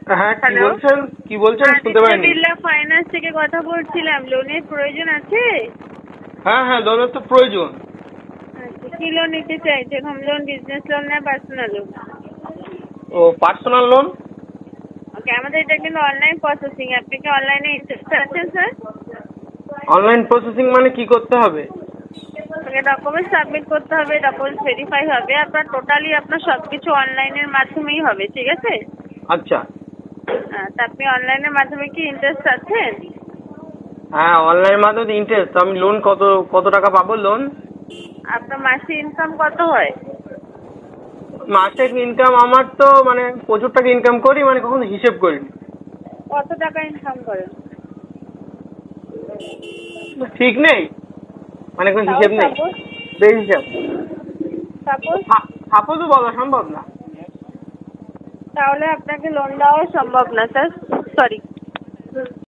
হ্যাঁ, হ্যালো, কি বলছেন শুনতে পাইনি। বিড়লা ফাইন্যান্স থেকে কথা বলছিলাম। লোনের প্রয়োজন আছে? হ্যাঁ, লোনের তো প্রয়োজন। আচ্ছা, কি লোন নিতে চাইছেন? হোম লোন, বিজনেস লোন না পার্সোনাল লোন? ও পার্সোনাল লোন। ওকে, আমাদের এটা কিন্তু অনলাইন প্রসেসিং। আপনি কি অনলাইনে ইন্টারেস্ট আছেন স্যার? অনলাইন প্রসেসিং মানে কি করতে হবে? ওকে, ডকুমেন্ট সাবমিট করতে হবে, ডকুমেন্ট ভেরিফাই হবে। আপনার সবকিছু অনলাইনের মাধ্যমেই হবে, ঠিক আছে? আচ্ছা। তা আপনি অনলাইনের মাধ্যমে কি ইন্টারেস্ট আছেন? হ্যাঁ, অনলাইনের মাধ্যমে ইন্টারেস্ট। আমি লোন কত টাকা পাবো লোন? আপনার মাসে ইনকাম কত হয়? মাসের ইনকাম আমার তো মানে প্রচুর টাকা ইনকাম করি, মানে কখনো হিসেব করিনি। কত টাকা ইনকাম করেন? ঠিক নেই, মানে কোনো হিসেব নেই, বেহিসাব। সাপোজও বলা সম্ভব না। তাহলে আপনাকে লোন দেওয়া সম্ভব না স্যার, সরি।